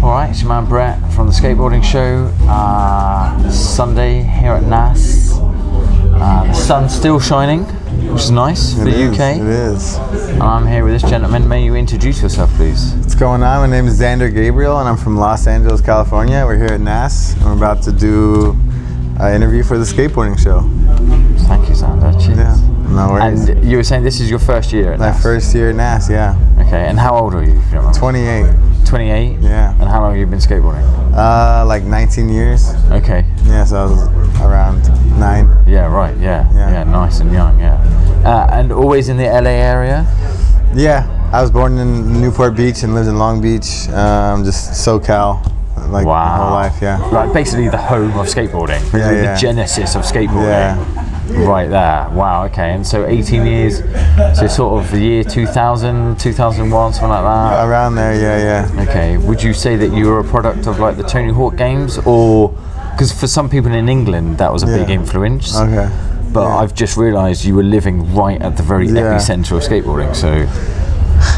Alright, it's your man Brett from the Skateboarding Show. Sunday here at NASS. The sun's still shining, which is nice for the UK. It is. And I'm here with this gentleman. May you introduce yourself, please? What's going on? My name is Zander Gabriel, and I'm from Los Angeles, California. We're here at NASS, and we're about to do an interview for the Skateboarding Show. Thank you, Zander. Cheers. Yeah, no worries. And you were saying this is your first year at NASS? My first year at NASS, yeah. Okay, and how old are you, if you don't mind? 28. 28? Yeah. And how long have you been skateboarding? Like 19 years. Okay. Yeah, so I was around 9. Yeah, right, yeah, nice and young, yeah. And always in the LA area? Yeah, I was born in Newport Beach and lived in Long Beach, just SoCal, like my whole life, yeah. Like basically the home of skateboarding, yeah. The genesis of skateboarding. Yeah. Right there, wow, okay, and so 18 years, so sort of the year 2000, 2001, something like that? Around there, yeah. Okay, would you say that you were a product of like the Tony Hawk games, or, because for some people in England that was a big influence, okay. But I've just realised you were living right at the very epicenter of skateboarding, so.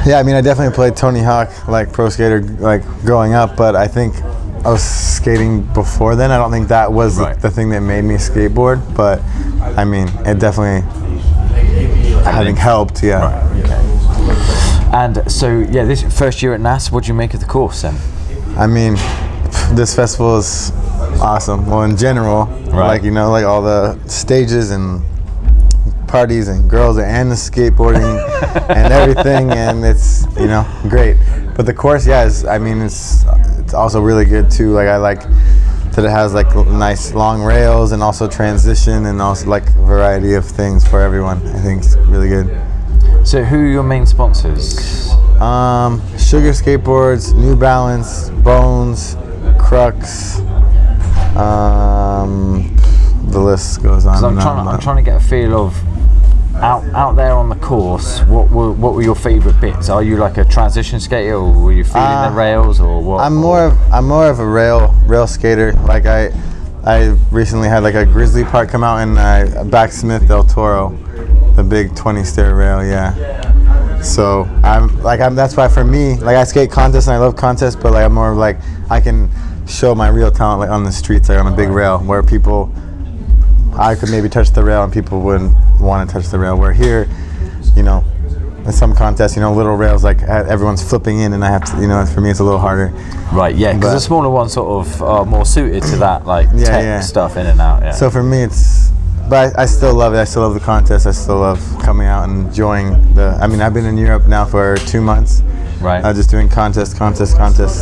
Yeah, I mean, I definitely played Tony Hawk, like pro skater, like growing up, but I think I was skating before then. I don't think that was the thing that made me skateboard, but I mean, it definitely, I think, helped, yeah. Right, okay. And so, this first year at NASS, what did you make of the course then? I mean, this festival is awesome. Well, in general, like, you know, like all the stages and parties and girls and the skateboarding and everything, and it's, you know, great. But the course, I mean, it's also really good too. Like, I like that it has like nice long rails and also transition and also like a variety of things for everyone. I think it's really good. So who are your main sponsors? Sugar Skateboards, New Balance, Bones, Crux, the list goes on. I'm trying to get a feel of out there on the course. What were your favourite bits? Are you like a transition skater, or were you feeling the rails, or what? I'm more of a rail skater. Like I recently had like a grizzly part come out in Backsmith Del Toro, the big 20 stair rail. Yeah. So that's why for me, like, I skate contests and I love contests, but like I'm more of like, I can show my real talent like on the streets, like on a big rail where I could maybe touch the rail and people wouldn't want to touch the rail. Where here, you know, in some contests, you know, little rails, like everyone's flipping in, and I have to, you know, for me it's a little harder. Right, yeah, because the smaller ones sort of are more suited to that, like tech stuff in and out. Yeah. So for me, but I still love it. I still love the contest. I still love coming out and enjoying I mean, I've been in Europe now for 2 months. Right. Just doing contests,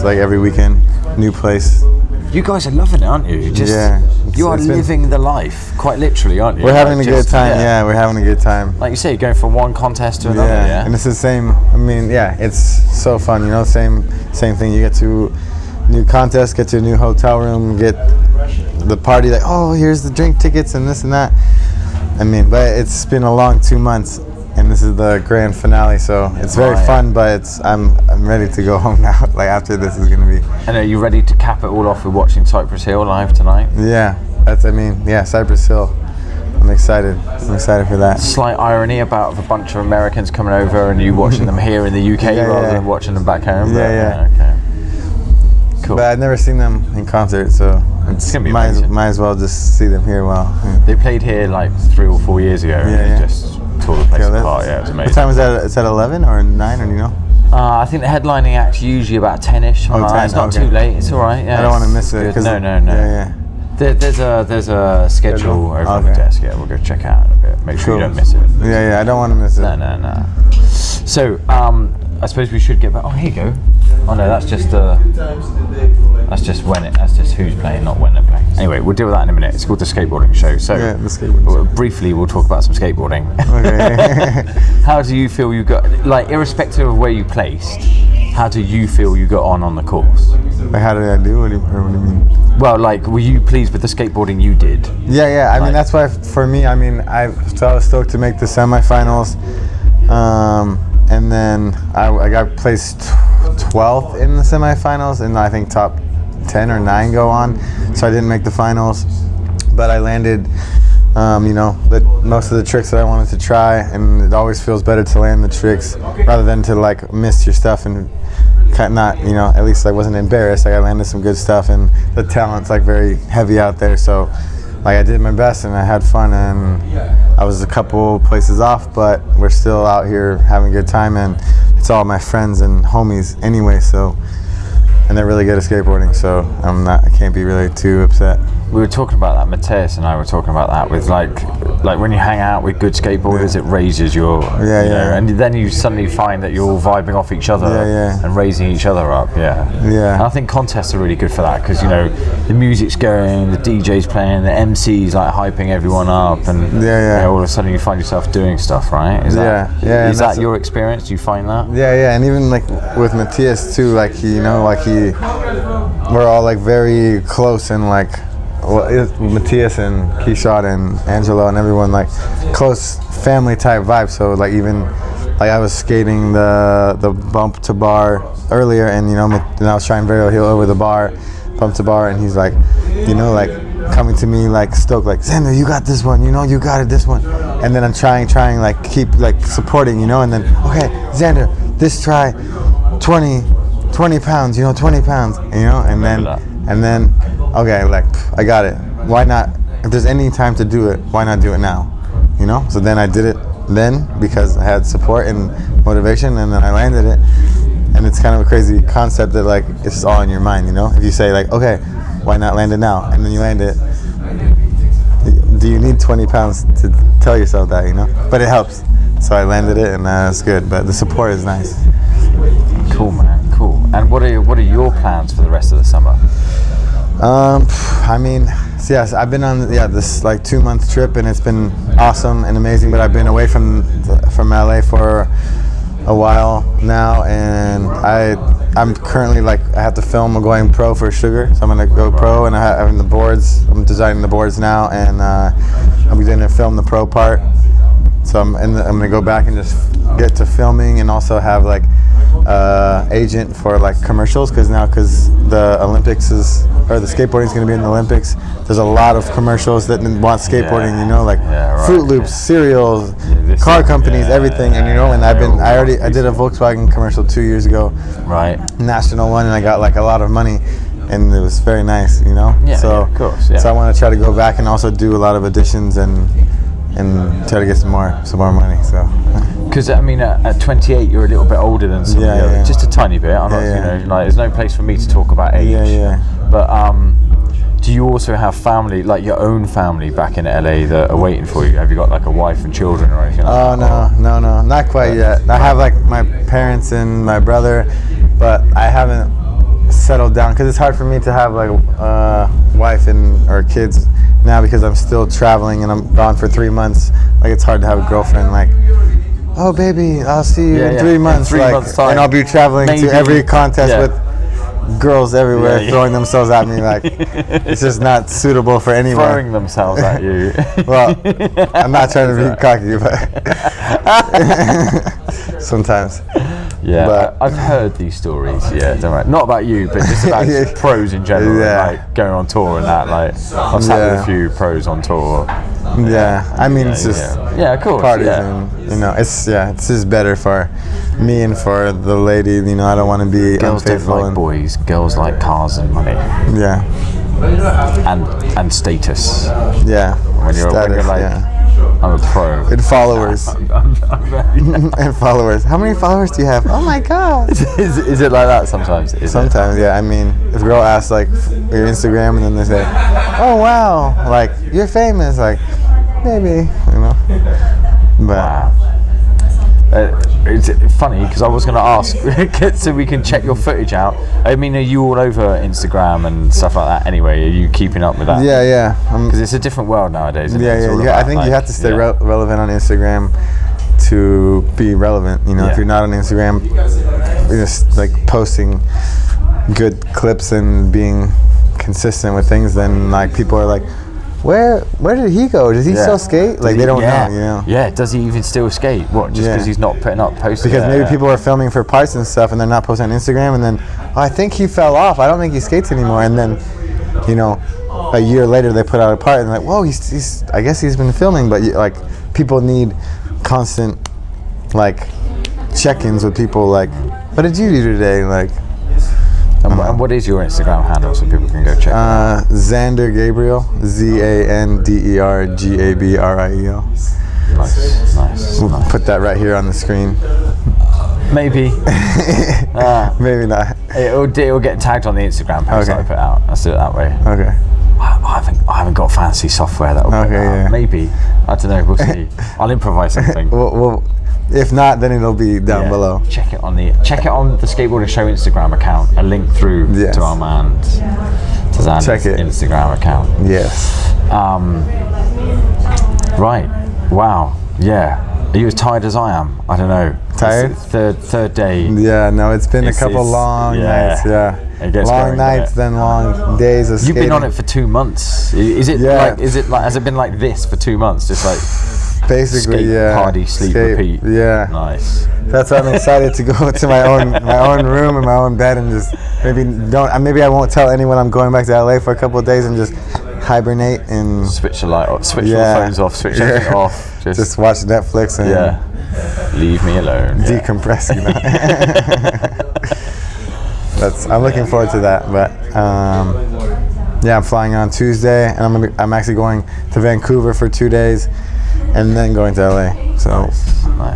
like every weekend, new place. You guys are loving it, aren't you? You are living the life, quite literally, aren't you? We're having a good time, we're having a good time. Like you say, going from one contest to another, and it's the same, I mean, it's so fun, you know, same thing. You get to new contest, get to a new hotel room, get the party, like, oh, here's the drink tickets and this and that. I mean, but it's been a long 2 months, and this is the grand finale, so it's very fun, but I'm ready to go home now. Like, after this is gonna be. And are you ready to cap it all off with watching Cypress Hill live tonight? Yeah, Cypress Hill. I'm excited for that. Slight irony about a bunch of Americans coming over and you watching them here in the UK rather than watching them back home. Okay. Cool. But I've never seen them in concert, so it's gonna be might as well just see them here. They played here like 3 or 4 years ago. And they just tore the place apart. Yeah, it was amazing. What time is that? Is that 11 or 9, or do you know? I think the headlining act's usually about 10ish. It's not too late. It's all right. Yeah, I don't want to miss it. No. Yeah. There's a schedule over on the desk. Yeah, we'll go check it out in a bit. Make sure you don't miss it. Yeah. I don't want to miss it. No. So I suppose we should get back. Oh, here you go. Oh no, that's just who's playing, not when they're playing. Anyway, we'll deal with that in a minute. It's called the Skateboarding Show. So the Skateboarding Show. Briefly, we'll talk about some skateboarding. Okay. How do you feel you got, like, irrespective of where you placed, how do you feel you got on the course? Like, how did I do? What do you mean? Well, like, were you pleased with the skateboarding you did? Yeah. I mean, that's why for me, I mean, I was stoked to make the semifinals. And then I got placed 12th in the semifinals, and I think top 10 or 9 go on. So I didn't make the finals, but I landed, you know, most of the tricks that I wanted to try, and it always feels better to land the tricks rather than to like miss your stuff and not, you know, at least I wasn't embarrassed. Like I landed some good stuff, and the talent's like very heavy out there. So like I did my best and I had fun, and I was a couple places off, but we're still out here having a good time, and it's all my friends and homies anyway. So, and they're really good at skateboarding, so I can't be really too upset. We were talking about that, Mateus and I were talking about that with like when you hang out with good skateboarders, it raises your, you know, and then you suddenly find that you're all vibing off each other and raising each other up. And I think contests are really good for that, because, you know, the music's going, the DJ's playing, the MC's like hyping everyone up, and you know, all of a sudden you find yourself doing stuff, right? Is that your experience? Do you find that? And even like with Mateus too, like we're all like very close, and like, well, Mateus and Keyshawn and Angelo and everyone, like close family type vibe. So like even like I was skating the bump to bar earlier, and you know, and I was trying very heel over the bar, bump to bar, and he's like, you know, like coming to me like stoked, like, Zander, you got this one, you know, you got it, this one. And then I'm trying like keep like supporting, you know, and then, okay, Zander, this try 20 pounds, you know, 20 pounds, you know, and then okay, like, I got it. Why not? If there's any time to do it, why not do it now? You know? So then I did it then, because I had support and motivation, and then I landed it. And it's kind of a crazy concept that, like, it's just all in your mind, you know? If you say, like, okay, why not land it now? And then you land it. Do you need 20 pounds to tell yourself that, you know? But it helps. So I landed it, and it's good. But the support is nice. Cool, man. Cool. And what are your plans for the rest of the summer? I mean, so yes, I've been on this like 2-month trip, and it's been awesome and amazing. But I've been away from LA for a while now, and I'm currently like, I have to film going pro for Sugar, so I'm gonna go pro, and I'm having the boards. I'm designing the boards now, and I'm gonna film the pro part. So I'm gonna go back and just get to filming, and also have like agent for like commercials, because the Olympics the skateboarding is going to be in the Olympics. There's a lot of commercials that want skateboarding, you know, like Fruit Loops, cereals, car companies, everything. And you know, and I did a Volkswagen commercial 2 years ago, right? National one, and I got like a lot of money, and it was very nice, you know. So of course, so I want to try to go back and also do a lot of auditions and try to get some more money. So. Because I mean, at 28, you're a little bit older than some of the others, just a tiny bit. I'm not, you know, like, there's no place for me to talk about age. But do you also have family, like your own family, back in LA that are waiting for you? Have you got like a wife and children or anything like that? No, not quite yet. I have like my parents and my brother, but I haven't settled down, because it's hard for me to have like a wife or kids now, because I'm still traveling and I'm gone for 3 months. Like, it's hard to have a girlfriend like, oh baby, I'll see you in 3 months. In 3 months' time. And I'll be traveling to every contest with girls everywhere throwing themselves at me. Like, it's just not suitable for anyone. Throwing themselves at you. Well, I'm not trying to be cocky, but sometimes. Yeah, but I've heard these stories. Yeah, don't worry. Not about you, but just about pros in general. Like going on tour and that. Like, I've sat with a few pros on tour. Yeah, I mean, it's just of course, parties, and you know, it's just better for me and for the lady. You know, I don't want to be girls unfaithful. Don't like boys. Girls like cars and money. Yeah. And status. Yeah. When you're like, I'm a pro. And followers. And followers. How many followers do you have? Oh my God. Is it like that sometimes? Sometimes, yeah. I mean, if a girl asks like your Instagram, and then they say, "Oh wow, like you're famous," like maybe, you know. But. Wow. It's funny, because I was going to ask so we can check your footage out. I mean, are you all over Instagram and stuff like that anyway? Are you keeping up with that? Yeah. Because it's a different world nowadays. Yeah. I think you have to stay relevant on Instagram to be relevant. You know, if you're not on Instagram, you're just like posting good clips and being consistent with things, then like people are like, Where did he go? Does he still skate? Like, they don't know, you know? Yeah, does he even still skate? What, just because he's not putting up posts? Because maybe people are filming for parts and stuff, and they're not posting on Instagram, and then, I think he fell off. I don't think he skates anymore. And then, you know, a year later, they put out a part, and they're like, whoa, he's I guess he's been filming. But, like, people need constant, like, check-ins with people, like, what did you do today? Like, And what is your Instagram handle so people can go check it out? Zander Gabriel, ZanderGabriel. Nice. We'll put that right here on the screen. Maybe. Maybe not. It'll get tagged on the Instagram post that I put out. Let's do it that way. Okay. I haven't got fancy software that will put that out. Yeah. Maybe. I don't know. We'll see. I'll improvise something. Well, if not, then it'll be down below. Check it on the Skateboarding Show Instagram account. A link through to our man to Zander's Instagram account. Yes. Right. Wow. Yeah. Are you as tired as I am? I don't know. Tired? Third day. Yeah. No, it's been a couple long nights. Yeah. It gets long nights, then long days of skating. You've been on it for 2 months. Is it like? Has it been like this for 2 months? Just like basically, skate, party, sleep, repeat. Yeah. Nice. That's why I'm excited to go to my own room and my own bed and just maybe I won't tell anyone I'm going back to LA for a couple of days and just hibernate and switch the light off, switch the phones off, switch everything off. Just watch Netflix and leave me alone. Decompress, you know. I'm looking forward to that, but I'm flying on Tuesday, and I'm actually going to Vancouver for 2 days, and then going to LA. So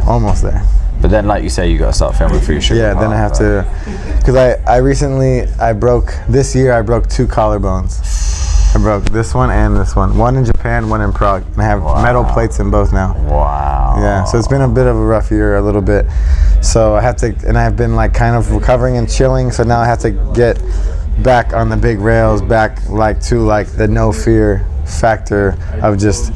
almost there. But then, like you say, you got to start filming for your show. Yeah, then I have to, because I recently broke 2 collarbones. I broke this one and this one. One in Japan, one in Prague. And I have metal plates in both now. Wow. Yeah, so it's been a bit of a rough year, a little bit. So I have to, and I've been like kind of recovering and chilling. So now I have to get back on the big rails, back to the no fear factor of just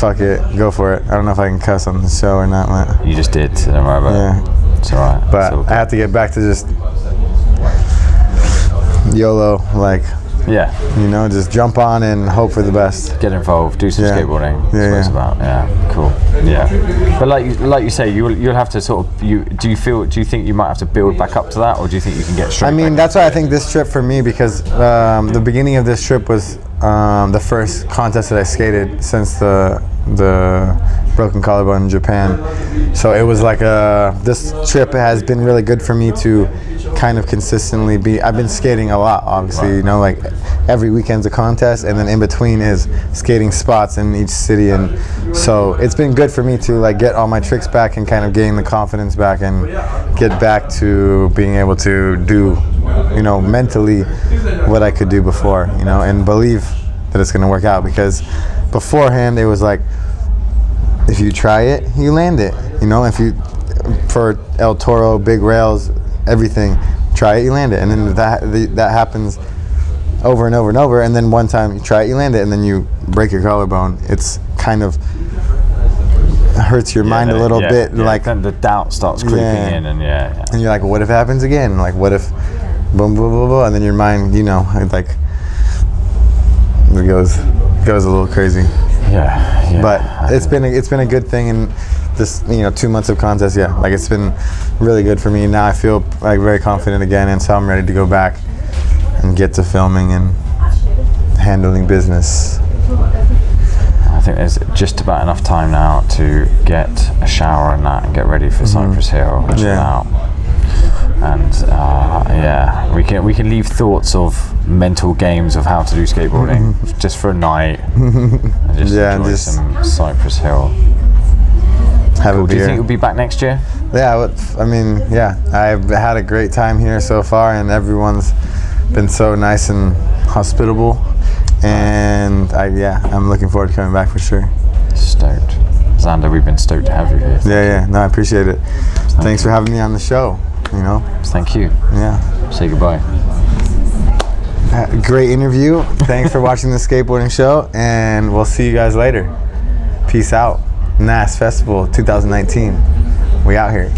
fuck it, go for it. I don't know if I can cuss on the show or not. But you just did. So don't worry about it. It's all right. But I have to get back to just YOLO, just jump on and hope for the best. Get involved, do some skateboarding. That's what it's about. Yeah, cool. Yeah, but like you say, you'll have to sort of. Do you think you might have to build back up to that, or do you think you can get straight? I mean, that's why I think this trip for me, because the beginning of this trip was the first contest that I skated since the broken collarbone in Japan. So it was like this trip has been really good for me to kind of consistently I've been skating a lot, obviously, like every weekend's a contest, and then in between is skating spots in each city, and so it's been good for me to get all my tricks back and kind of gain the confidence back and get back to being able to do, mentally what I could do before, and believe that it's going to work out, because beforehand it was like, if you try it, you land it, if you, for El Toro, big rails, everything, try it, you land it, and then that happens over and over and over, and then one time you try it, you land it, and then you break your collarbone. It's kind of hurts your mind a little bit, then the doubt starts creeping in, and and you're like, what if it happens again? Like, what if boom, boom, boom, boom, and then your mind, it goes a little crazy. But it's been a good thing, and this 2 months of contest, it's been really good for me. Now I feel very confident again, and so I'm ready to go back and get to filming and handling business. I think there's just about enough time now to get a shower and that, and get ready for Cypress Hill and chill out. And we can leave thoughts of mental games of how to do skateboarding just for a night, and just enjoy some Cypress Hill. Have a beer. Do you think you'll be back next year? I've had a great time here so far, and everyone's been so nice and hospitable, and I'm looking forward to coming back for sure. Stoked. Zander, we've been stoked to have you here. No, I appreciate it. Thanks for having me on the show. Thank you. Say goodbye. Great interview. Thanks for watching the Skateboarding Show, and we'll see you guys later. Peace out. NASS Festival 2019. We out here.